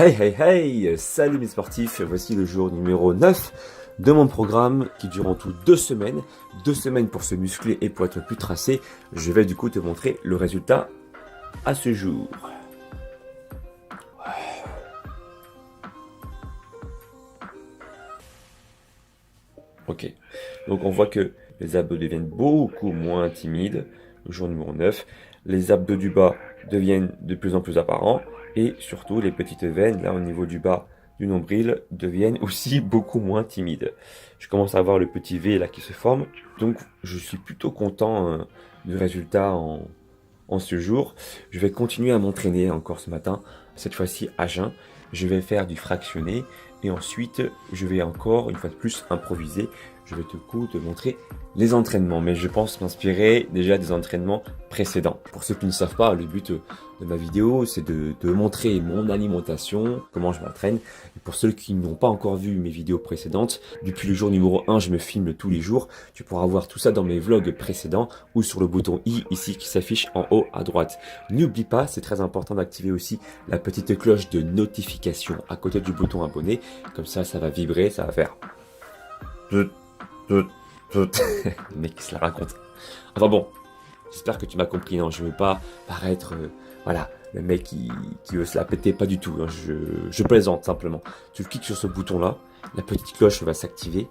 Hey hey hey, salut mes sportifs, voici le jour numéro 9 de mon programme qui dure en tout 2 semaines. 2 semaines pour se muscler et pour être plus tracé. Je vais du coup te montrer le résultat à ce jour. Ok, donc on voit que les abdos deviennent beaucoup moins timides. Le jour numéro 9, les abdos du bas deviennent de plus en plus apparents. Et surtout, les petites veines, là, au niveau du bas du nombril, deviennent aussi beaucoup moins timides. Je commence à voir le petit V, là, qui se forme. Donc, je suis plutôt content du résultat en ce jour. Je vais continuer à m'entraîner encore ce matin, cette fois-ci à jeun. Je vais faire du fractionné. Et ensuite, je vais encore, une fois de plus, improviser. Je vais te montrer les entraînements. Mais je pense m'inspirer déjà des entraînements précédents. Pour ceux qui ne savent pas, le but de ma vidéo, c'est de montrer mon alimentation, comment je m'entraîne. Et pour ceux qui n'ont pas encore vu mes vidéos précédentes, depuis le jour numéro 1, je me filme tous les jours. Tu pourras voir tout ça dans mes vlogs précédents ou sur le bouton i ici qui s'affiche en haut à droite. N'oublie pas, c'est très important d'activer aussi la petite cloche de notification à côté du bouton abonné. Comme ça, ça va vibrer, ça va faire... Le mec qui se la raconte. Enfin bon, j'espère que tu m'as compris. Non, je veux pas paraître, voilà, le mec qui veut se la péter, pas du tout. Hein. Je plaisante simplement. Tu cliques sur ce bouton-là, la petite cloche va s'activer,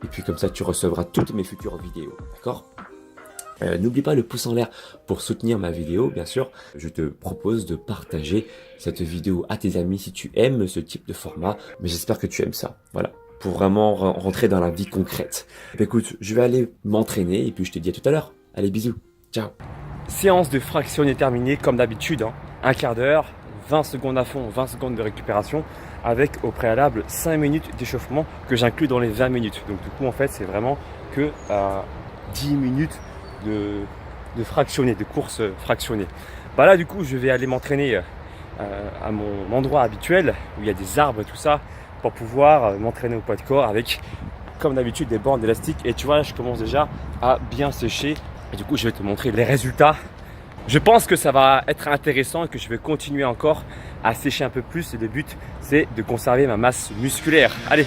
et puis comme ça, tu recevras toutes mes futures vidéos. D'accord ? N'oublie pas le pouce en l'air pour soutenir ma vidéo, bien sûr. Je te propose de partager cette vidéo à tes amis si tu aimes ce type de format. Mais j'espère que tu aimes ça. Voilà. Pour vraiment rentrer dans la vie concrète. Écoute, je vais aller m'entraîner et puis je te dis à tout à l'heure. Allez, bisous. Ciao. Séance de fractionné terminée comme d'habitude. Un quart d'heure, 20 secondes à fond, 20 secondes de récupération avec au préalable 5 minutes d'échauffement que j'inclus dans les 20 minutes. Donc du coup, en fait, c'est vraiment que 10 minutes de fractionné, de course fractionnée. Bah là, du coup, je vais aller m'entraîner à mon endroit habituel où il y a des arbres et tout ça, pour pouvoir m'entraîner au poids de corps avec, comme d'habitude, des bandes élastiques. Et tu vois, là, je commence déjà à bien sécher. Et du coup, je vais te montrer les résultats. Je pense que ça va être intéressant et que je vais continuer encore à sécher un peu plus. Et le but, c'est de conserver ma masse musculaire. Allez!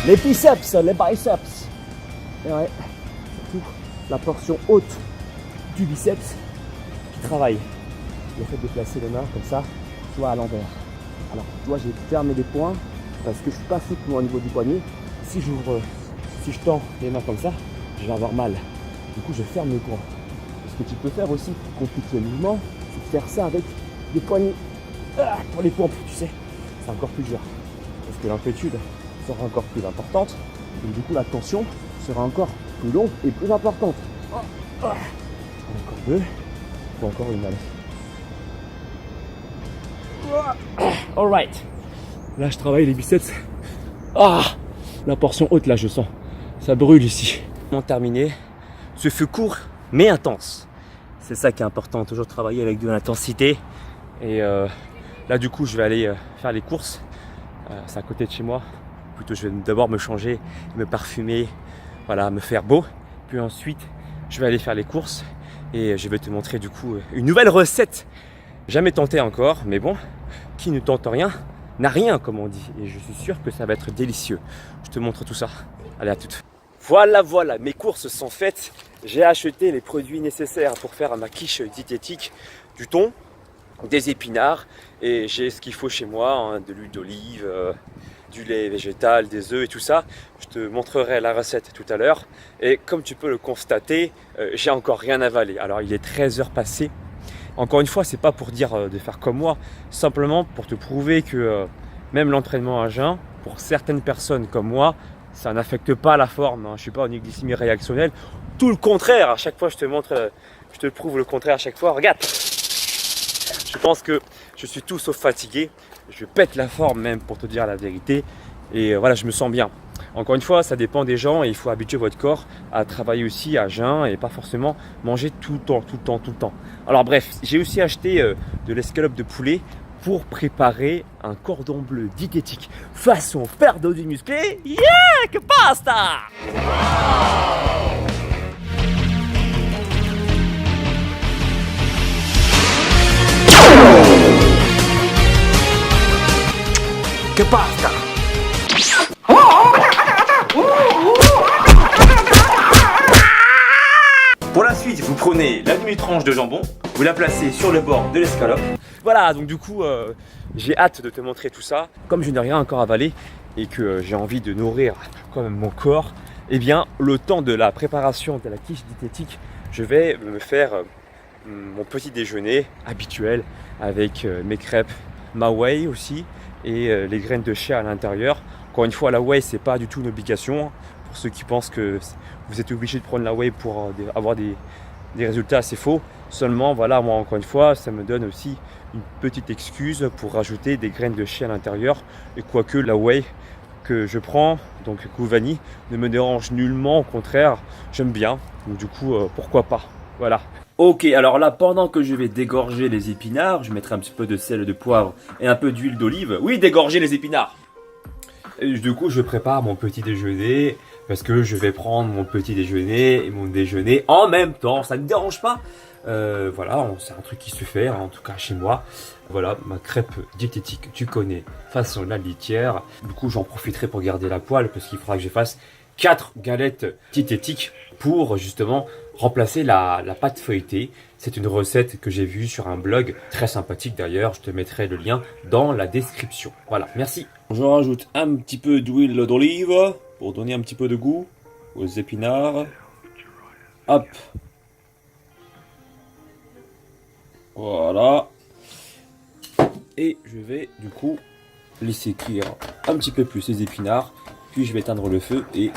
Les biceps, les biceps. Et ouais, surtout la portion haute du biceps qui travaille. Le fait de placer les mains comme ça, tu vois, à l'envers. Alors, tu vois, j'ai fermé les poings parce que je suis pas souple au niveau du poignet. Si je tends les mains comme ça, je vais avoir mal. Du coup, je ferme les poings. Ce que tu peux faire aussi pour compliquer le mouvement, c'est de faire ça avec des poignets pour les pompes, tu sais. C'est encore plus dur parce que l'amplitude sera encore plus importante et du coup la tension sera encore plus longue et plus importante. Encore deux, ou encore une allez. Alright. Là je travaille les biceps. La portion haute là je sens. Ça brûle ici. Terminé. Ce fut court mais intense. C'est ça qui est important, toujours travailler avec de l'intensité. Et là du coup je vais aller faire les courses. C'est à côté de chez moi. Plutôt je vais d'abord me changer, me parfumer, voilà, me faire beau. Puis ensuite, je vais aller faire les courses et je vais te montrer du coup une nouvelle recette. Jamais tenté encore, mais bon, qui ne tente rien n'a rien, comme on dit. Et je suis sûr que ça va être délicieux. Je te montre tout ça. Allez, à toutes. Voilà, mes courses sont faites. J'ai acheté les produits nécessaires pour faire ma quiche diététique, du thon, des épinards, et j'ai ce qu'il faut chez moi, hein, de l'huile d'olive, du lait végétal, des œufs et tout ça. Je te montrerai la recette tout à l'heure. Et comme tu peux le constater, j'ai encore rien avalé. Alors il est 13 heures passées. Encore une fois, c'est pas pour dire de faire comme moi, simplement pour te prouver que même l'entraînement à jeun, pour certaines personnes comme moi, ça n'affecte pas la forme. Hein. Je suis pas en glycémie réactionnelle. Tout le contraire, à chaque fois je te prouve le contraire à chaque fois. Regarde, je pense que je suis tout sauf fatigué. Je pète la forme même pour te dire la vérité. Et voilà, je me sens bien. Encore une fois, ça dépend des gens et il faut habituer votre corps à travailler aussi à jeun et pas forcément manger tout le temps. Alors bref, j'ai aussi acheté de l'escalope de poulet pour préparer un cordon bleu diététique façon faire du musclé. Yeah, que pasta! Que pasta! Pour la suite, vous prenez la demi-tranche de jambon, vous la placez sur le bord de l'escalope. Voilà, donc du coup, j'ai hâte de te montrer tout ça. Comme je n'ai rien encore avalé et que j'ai envie de nourrir quand même mon corps, eh bien, le temps de la préparation de la quiche diététique, je vais me faire mon petit déjeuner habituel avec mes crêpes, ma whey aussi et les graines de chia à l'intérieur. Encore une fois, la whey, c'est pas du tout une obligation. Pour ceux qui pensent que vous êtes obligé de prendre la whey pour avoir des résultats, c'est faux. Seulement, voilà, moi, encore une fois, ça me donne aussi une petite excuse pour rajouter des graines de chia à l'intérieur. Et quoique la whey que je prends, donc Gouvani, ne me dérange nullement. Au contraire, j'aime bien. Donc du coup, pourquoi pas. Voilà. Ok, alors là, pendant que je vais dégorger les épinards, je mettrai un petit peu de sel, de poivre et un peu d'huile d'olive. Oui, dégorger les épinards. Et du coup, je prépare mon petit déjeuner parce que je vais prendre mon petit déjeuner et mon déjeuner en même temps. Ça ne me dérange pas. Voilà, c'est un truc qui se fait, hein, en tout cas chez moi. Voilà, ma crêpe diététique, tu connais, façon la litière. Du coup, j'en profiterai pour garder la poêle parce qu'il faudra que je fasse 4 galettes diététiques pour justement remplacer la pâte feuilletée. C'est une recette que j'ai vue sur un blog, très sympathique d'ailleurs. Je te mettrai le lien dans la description. Voilà, merci. Je rajoute un petit peu d'huile d'olive pour donner un petit peu de goût aux épinards. Hop. Voilà. Et je vais du coup laisser cuire un petit peu plus les épinards. Puis je vais éteindre le feu et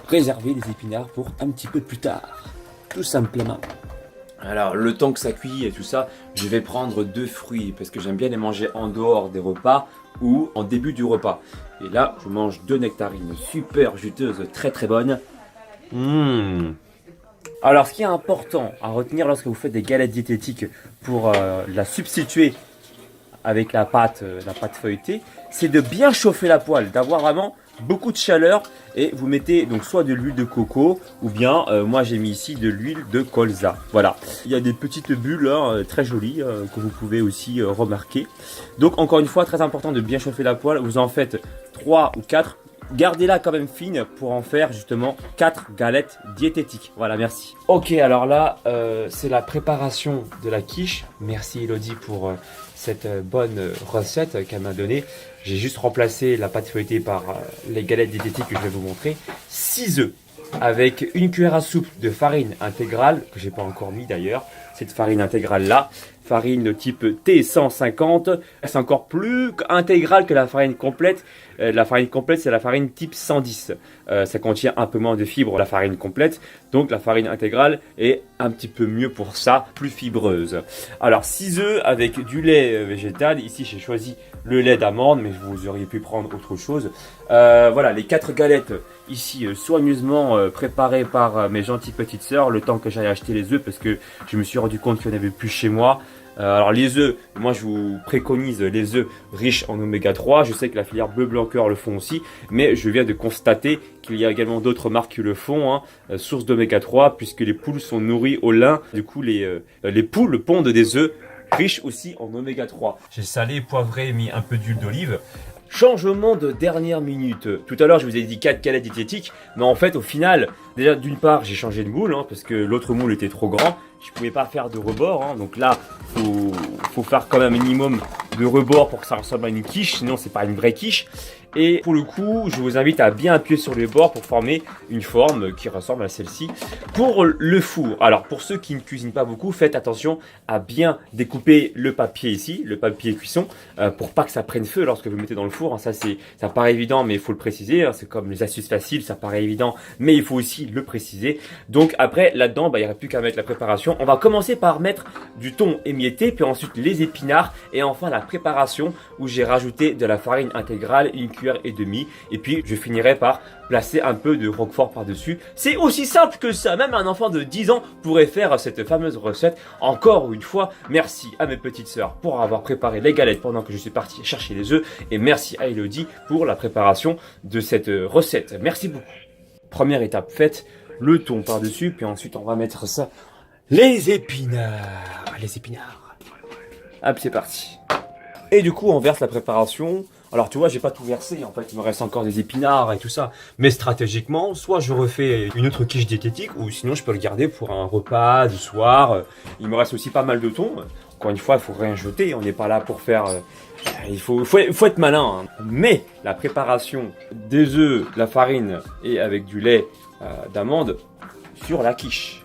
réserver les épinards pour un petit peu plus tard. Tout simplement. Alors, le temps que ça cuit et tout ça, je vais prendre 2 fruits parce que j'aime bien les manger en dehors des repas ou en début du repas. Et là, je mange 2 nectarines super juteuses, très très bonnes. Alors, ce qui est important à retenir lorsque vous faites des galettes diététiques pour la substituer avec la pâte feuilletée, c'est de bien chauffer la poêle, d'avoir vraiment beaucoup de chaleur et vous mettez donc soit de l'huile de coco ou bien moi j'ai mis ici de l'huile de colza. Voilà, il y a des petites bulles hein, très jolies que vous pouvez aussi remarquer. Donc encore une fois, très important de bien chauffer la poêle. Vous en faites 3 ou 4. Gardez-la quand même fine pour en faire justement 4 galettes diététiques. Voilà, merci. Ok, alors là, c'est la préparation de la quiche. Merci Elodie pour cette bonne recette qu'elle m'a donnée. J'ai juste remplacé la pâte feuilletée par les galettes diététiques que je vais vous montrer. 6 œufs avec une cuillère à soupe de farine intégrale, que j'ai pas encore mis d'ailleurs. Cette farine intégrale là, farine de type T150, c'est encore plus intégrale que la farine complète. La farine complète, c'est la farine type 110. Ça contient un peu moins de fibres, la farine complète. Donc la farine intégrale est un petit peu mieux pour ça, plus fibreuse. Alors 6 œufs avec du lait végétal. Ici, j'ai choisi le lait d'amande, mais vous auriez pu prendre autre chose. Voilà, les 4 galettes ici soigneusement préparées par mes gentilles petites sœurs. Le temps que j'aille acheter les œufs, parce que je me suis rendu compte qu'il n'y en avait plus chez moi. Alors les œufs, moi je vous préconise les œufs riches en oméga 3. Je sais que la filière Bleu Blanc Cœur le font aussi, mais je viens de constater qu'il y a également d'autres marques qui le font, hein, source d'oméga 3, puisque les poules sont nourries au lin. Du coup, les poules pondent des œufs riches aussi en oméga 3. J'ai salé, poivré, mis un peu d'huile d'olive. Changement de dernière minute. Tout à l'heure, je vous ai dit 4 galettes diététiques, mais en fait, au final, déjà d'une part, j'ai changé de moule, hein, parce que l'autre moule était trop grand. Je pouvais pas faire de rebord, hein, donc là, faut faire quand même un minimum de rebord pour que ça ressemble à une quiche, sinon c'est pas une vraie quiche. Et pour le coup, je vous invite à bien appuyer sur les bords pour former une forme qui ressemble à celle-ci. Pour le four, alors pour ceux qui ne cuisinent pas beaucoup, faites attention à bien découper le papier ici, le papier cuisson, pour pas que ça prenne feu lorsque vous le mettez dans le four. Ça paraît évident, mais il faut le préciser. Hein, c'est comme les astuces faciles, ça paraît évident, mais il faut aussi le préciser. Donc après, là-dedans, il n'y aurait plus qu'à mettre la préparation. On va commencer par mettre du thon émietté, puis ensuite les épinards, et enfin la préparation où j'ai rajouté de la farine intégrale, une cuillère et demie, et puis je finirai par placer un peu de roquefort par-dessus. C'est aussi simple que ça, même un enfant de 10 ans pourrait faire cette fameuse recette. Encore une fois, merci à mes petites sœurs pour avoir préparé les galettes pendant que je suis parti chercher les œufs, et merci à Elodie pour la préparation de cette recette. Merci beaucoup. Première étape faite, le thon par-dessus, puis ensuite on va mettre ça, les épinards. Hop, c'est parti. Et du coup, on verse la préparation. Alors tu vois, j'ai pas tout versé, en fait, il me reste encore des épinards et tout ça. Mais stratégiquement, soit je refais une autre quiche diététique, ou sinon je peux le garder pour un repas du soir. Il me reste aussi pas mal de thon. Encore une fois, il faut rien jeter, on n'est pas là pour faire... il faut être malin. Hein. Mais la préparation des œufs, la farine et avec du lait d'amande sur la quiche.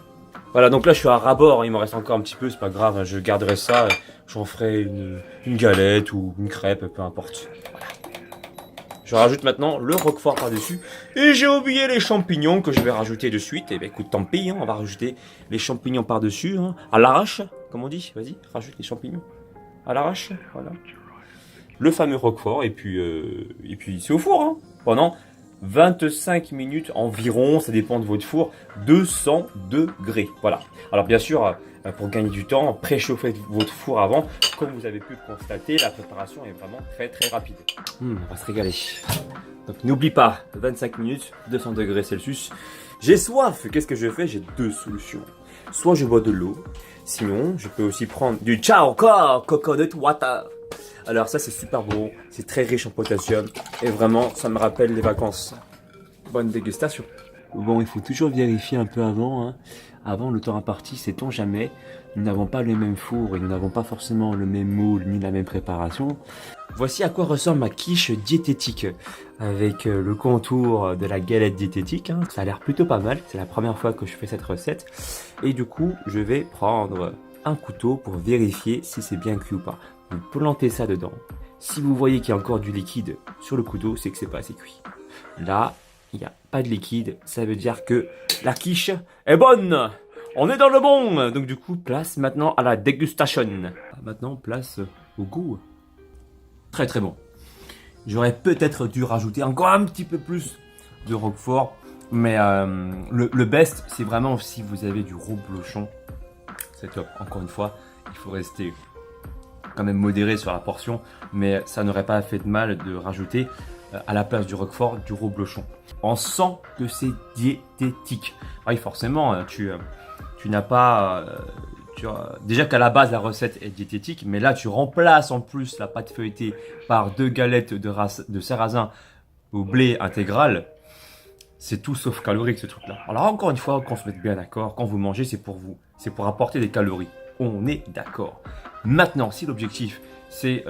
Voilà, donc là je suis à ras-bord, il me reste encore un petit peu, c'est pas grave, hein, je garderai ça, j'en ferai une galette ou une crêpe, peu importe. Voilà. Je rajoute maintenant le roquefort par-dessus, et j'ai oublié les champignons que je vais rajouter de suite, et bien écoute, tant pis, hein, on va rajouter les champignons par-dessus, hein, à l'arrache, comme on dit, vas-y, rajoute les champignons, à l'arrache, voilà. Le fameux roquefort, et puis c'est au four, hein, pendant 25 minutes environ, ça dépend de votre four, 200 degrés. Voilà. Alors bien sûr, pour gagner du temps, préchauffez votre four avant. Comme vous avez pu le constater, la préparation est vraiment très très rapide. On va se régaler. Donc n'oublie pas, 25 minutes, 200 degrés Celsius. J'ai soif, qu'est-ce que je fais? J'ai deux solutions. Soit je bois de l'eau, sinon je peux aussi prendre du coconut water. Alors ça c'est super bon, c'est très riche en potassium et vraiment ça me rappelle les vacances. Bonne dégustation. Bon, il faut toujours vérifier un peu avant. Hein. Avant le temps imparti, sait-on jamais. Nous n'avons pas le même four et nous n'avons pas forcément le même moule ni la même préparation. Voici à quoi ressemble ma quiche diététique avec le contour de la galette diététique. Hein. Ça a l'air plutôt pas mal, c'est la première fois que je fais cette recette. Et du coup, je vais prendre un couteau pour vérifier si c'est bien cuit ou pas. Vous plantez ça dedans. Si vous voyez qu'il y a encore du liquide sur le couteau, c'est que c'est pas assez cuit. Là, il n'y a pas de liquide, ça veut dire que la quiche est bonne. On est dans le bon. Donc du coup, place maintenant à la dégustation. Maintenant, place au goût. Très très bon. J'aurais peut-être dû rajouter encore un petit peu plus de roquefort. Mais le best, c'est vraiment si vous avez du reblochon. C'est top. Encore une fois, il faut rester quand même modéré sur la portion, mais ça n'aurait pas fait de mal de rajouter à la place du roquefort du reblochon. On sent que c'est diététique. Oui, forcément, tu n'as pas... déjà qu'à la base la recette est diététique, mais là tu remplaces en plus la pâte feuilletée par 2 galettes de sarrasin au blé intégral. C'est tout sauf calorique ce truc-là. Alors encore une fois, qu'on se mette bien d'accord, quand vous mangez, c'est pour vous. C'est pour apporter des calories. On est d'accord. Maintenant, si l'objectif c'est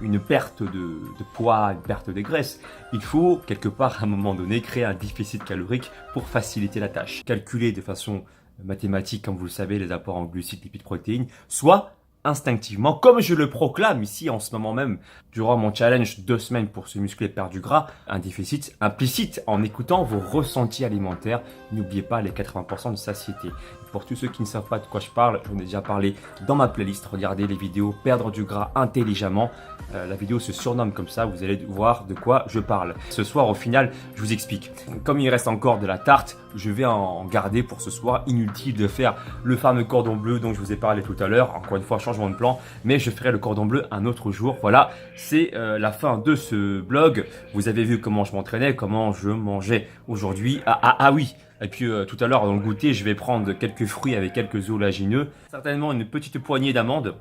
une perte de poids, une perte de graisse, il faut quelque part à un moment donné créer un déficit calorique pour faciliter la tâche. Calculer de façon mathématique, comme vous le savez, les apports en glucides, lipides, protéines, soit instinctivement, comme je le proclame ici en ce moment même, durant mon challenge 2 semaines pour se muscler et perdre du gras, un déficit implicite en écoutant vos ressentis alimentaires. N'oubliez pas les 80% de satiété. Pour tous ceux qui ne savent pas de quoi je parle, j'en ai déjà parlé dans ma playlist. Regardez les vidéos Perdre du gras intelligemment. La vidéo se surnomme comme ça, vous allez voir de quoi je parle. Ce soir, au final, je vous explique. Comme il reste encore de la tarte, je vais en garder pour ce soir. Inutile de faire le fameux cordon bleu dont je vous ai parlé tout à l'heure. Encore une fois, changement de plan, mais je ferai le cordon bleu un autre jour. Voilà, c'est la fin de ce vlog. Vous avez vu comment je m'entraînais, comment je mangeais aujourd'hui. Ah oui. Et puis tout à l'heure dans le goûter, je vais prendre quelques fruits avec quelques oléagineux. Certainement une petite poignée d'amandes.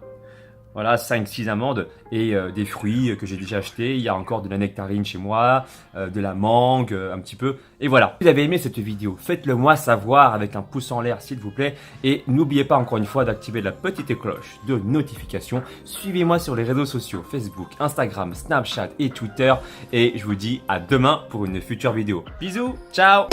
Voilà, 5-6 amandes et des fruits que j'ai déjà achetés. Il y a encore de la nectarine chez moi, de la mangue, un petit peu. Et voilà. Si vous avez aimé cette vidéo, faites-le moi savoir avec un pouce en l'air s'il vous plaît. Et n'oubliez pas encore une fois d'activer la petite cloche de notification. Suivez-moi sur les réseaux sociaux, Facebook, Instagram, Snapchat et Twitter. Et je vous dis à demain pour une future vidéo. Bisous, ciao!